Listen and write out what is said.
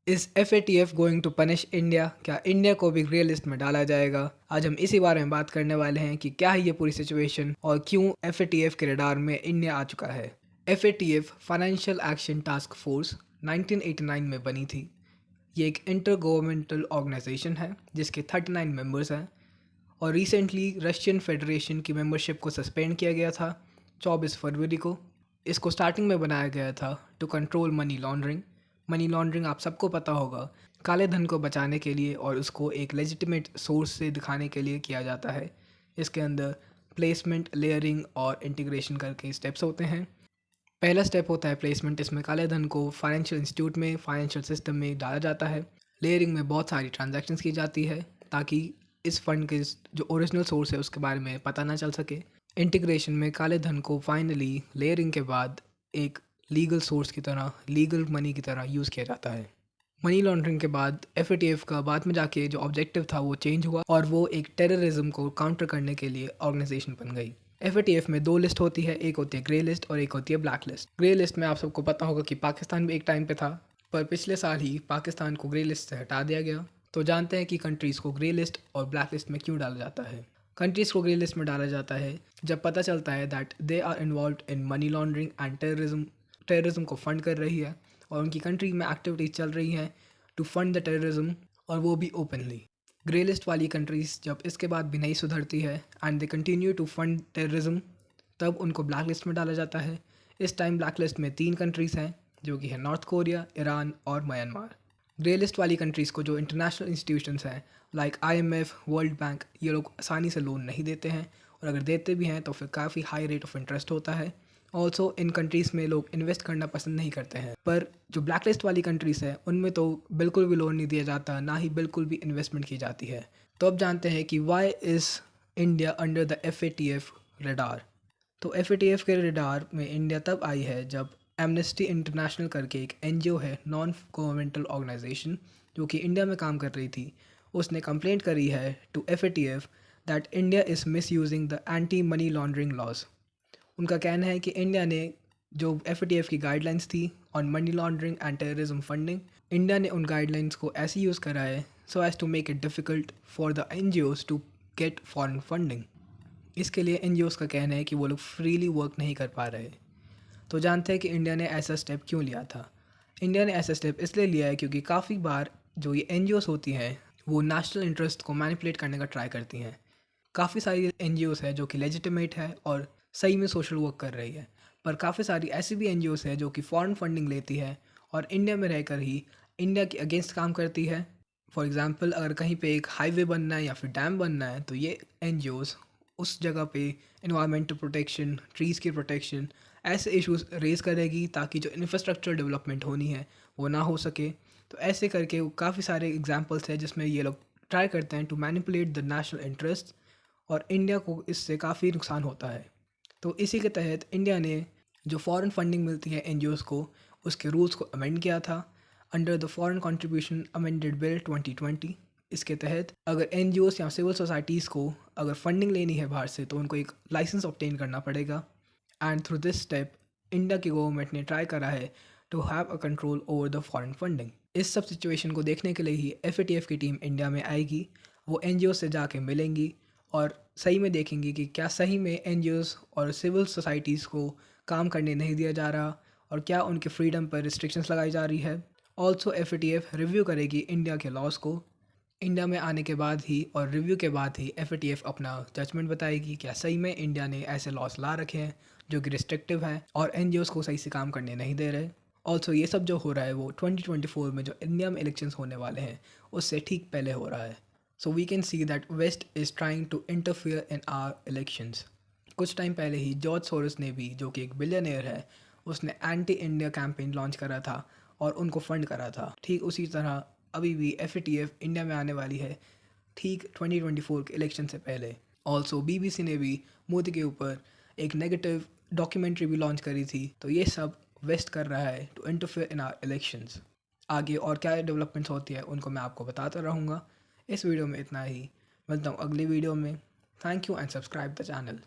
Is FATF going to punish India? क्या India को भी ग्रे लिस्ट में डाला जाएगा? आज हम इसी बारे में बात करने वाले हैं कि क्या है ये पूरी सिचुएशन और क्यों FATF के रडार में इंडिया आ चुका है। FATF financial action task force 1989 में बनी थी। ये एक इंटर गवर्नमेंटल ऑर्गेनाइजेशन है जिसके 39 मेंबर्स हैं और रिसेंटली रशियन फेडरेशन की मेंबरशिप को सस्पेंड किया गया था 24 फरवरी को। इसको स्टार्टिंग में बनाया गया था to control money laundering. Money laundering आप सबको पता होगा, काले धन को बचाने के लिए और उसको एक लेजिटिमेट सोर्स से दिखाने के लिए किया जाता है। इसके अंदर प्लेसमेंट, लेयरिंग और इंटीग्रेशन करके स्टेप्स होते हैं। पहला स्टेप होता है प्लेसमेंट। इसमें काले धन को फाइनेंशियल इंस्टीट्यूट में, फाइनेंशियल सिस्टम में डाला जाता है। लेयरिंग में बहुत सारी ट्रांजैक्शंस की जाती है ताकि इस फंड के जो ओरिजिनल सोर्स है उसके बारे में पता ना चल सके। इंटीग्रेशन में काले धन को फाइनली लेयरिंग के बाद एक लीगल सोर्स की तरह, लीगल मनी की तरह यूज़ किया जाता है। मनी लॉन्ड्रिंग के बाद FATF का बाद में जाके जो ऑब्जेक्टिव था वो चेंज हुआ और वो एक टेररिज्म को काउंटर करने के लिए ऑर्गेनाइजेशन बन गई। FATF में दो लिस्ट होती है, एक होती है ग्रे लिस्ट और एक होती है ब्लैक लिस्ट। ग्रे लिस्ट में आप सबको पता होगा कि पाकिस्तान भी एक टाइम पे था, पर पिछले साल ही पाकिस्तान को ग्रे लिस्ट से हटा दिया गया। तो जानते हैं कि कंट्रीज़ को ग्रे लिस्ट और ब्लैक लिस्ट में क्यों डाला जाता है। कंट्रीज़ को ग्रे लिस्ट में डाला जाता है जब पता चलता है that they are involve in money laundering and terrorism को फंड कर रही है और उनकी कंट्री में एक्टिविटीज़ चल रही हैं टू फंड द टेररिज्म, और वो भी ओपनली। ग्रे लिस्ट वाली कंट्रीज़ जब इसके बाद भी नहीं सुधरती है and they continue to fund terrorism, तब उनको ब्लैक लिस्ट में डाला जाता है। इस टाइम ब्लैक लिस्ट में 3 कंट्रीज़ हैं जो कि है नॉर्थ कोरिया, ईरान और म्यांमार। ग्रे लिस्ट वाली कंट्रीज़ को जो इंटरनेशनल इंस्टीट्यूशंस हैं लाइक IMF, वर्ल्ड बैंक, ये लोग आसानी से लोन नहीं देते हैं और अगर देते भी हैं तो फिर काफ़ी हाई रेट ऑफ इंटरेस्ट होता है। ऑल्सो इन कंट्रीज़ में लोग इन्वेस्ट करना पसंद नहीं करते हैं। पर जो ब्लैक लिस्ट वाली कंट्रीज़ है उनमें तो बिल्कुल भी लोन नहीं दिया जाता, ना ही बिल्कुल भी इन्वेस्टमेंट की जाती है। तो अब जानते हैं कि why is India under the FATF radar. तो FATF के रडार में इंडिया तब आई है जब एमनेस्टी इंटरनेशनल करके एक NGO है, नॉन गवर्नमेंटल ऑर्गेनाइजेशन, जो कि इंडिया में काम कर रही थी, उसने कंप्लेंट करी है to FATF that India is misusing the anti money laundering laws. उनका कहना है कि इंडिया ने जो FATF की गाइडलाइंस थी on money laundering and terrorism funding, India ने उन गाइडलाइंस को ऐसे यूज़ करा है so as to make it difficult for the NGOs to get foreign funding. इसके लिए NGOs का कहना है कि वो लोग फ्रीली वर्क नहीं कर पा रहे। तो जानते हैं कि इंडिया ने ऐसा स्टेप क्यों लिया था। इंडिया ने ऐसा स्टेप इसलिए लिया है क्योंकि काफ़ी बार जो ये NGOs होती हैं वो नेशनल इंटरेस्ट को मैनिपुलेट करने का ट्राई करती हैं। काफ़ी सारी NGOs है जो कि लेजिटिमेट है और सही में सोशल वर्क कर रही है, पर काफ़ी सारी ऐसी भी NGOs है जो कि फॉरेन फंडिंग लेती है और इंडिया में रहकर ही इंडिया के अगेंस्ट काम करती है। फॉर एग्ज़ाम्पल, अगर कहीं पे एक हाईवे बनना है या फिर डैम बनना है तो ये NGOs उस जगह पे इन्वायरमेंटल प्रोटेक्शन, ट्रीज़ की प्रोटेक्शन, ऐसे इश्यूज रेज़ करेगी ताकि जो इंफ्रास्ट्रक्चर डेवलपमेंट होनी है वो ना हो सके। तो ऐसे करके काफ़ी सारे एग्जांपल्स हैं जिसमें ये लोग ट्राई करते हैं to manipulate the national interest और इंडिया को इससे काफ़ी नुकसान होता है। तो इसी के तहत इंडिया ने जो फॉरेन फंडिंग मिलती है NGOs को, उसके रूल्स को अमेंड किया था under the foreign contribution amended bill 2020। इसके तहत अगर NGOs या सिविल सोसाइटीज़ को अगर फंडिंग लेनी है बाहर से तो उनको एक लाइसेंस ऑब्टेन करना पड़ेगा। And through this step India की गवर्नमेंट ने ट्राई करा है to have a control over the foreign funding. इस सब सिचुएशन को देखने के लिए ही FATF की टीम इंडिया में आएगी। वो NGOs से जाके मिलेंगी और सही में देखेंगी कि क्या सही में NGOs और सिविल सोसाइटीज़ को काम करने नहीं दिया जा रहा और क्या उनके फ्रीडम पर रिस्ट्रिक्शंस लगाई जा रही है। ऑल्सो FATF रिव्यू करेगी इंडिया के लॉज को। इंडिया में आने के बाद ही और रिव्यू के बाद ही FATF अपना जजमेंट बताएगी क्या सही में इंडिया ने ऐसे लॉस ला रखे हैं जो कि रिस्ट्रिक्टिव हैं और NGOs को सही से काम करने नहीं दे रहे। ऑल्सो ये सब जो हो रहा है वो 2024 में जो इंडिया में इलेक्शंस होने वाले हैं उससे ठीक पहले हो रहा है। So we can see that west is trying to interfere in our elections. कुछ टाइम पहले ही जॉर्ज सोरोस ने भी, जो कि एक बिलियनियर है, उसने एंटी इंडिया कैंपेन लॉन्च करा था और उनको फंड करा था। ठीक उसी तरह अभी भी FATF इंडिया में आने वाली है ठीक 2024 के इलेक्शन से पहले। ऑल्सो BBC ने भी मोदी के ऊपर एक नेगेटिव डॉक्यूमेंट्री भी लॉन्च करी थी। तो ये सब वेस्ट कर रहा है to interfere in our elections. आगे और क्या डेवलपमेंट्स होती है उनको मैं आपको बताता रहूँगा। इस वीडियो में इतना ही, मिलता हूँ अगली वीडियो में। Thank you and subscribe the channel.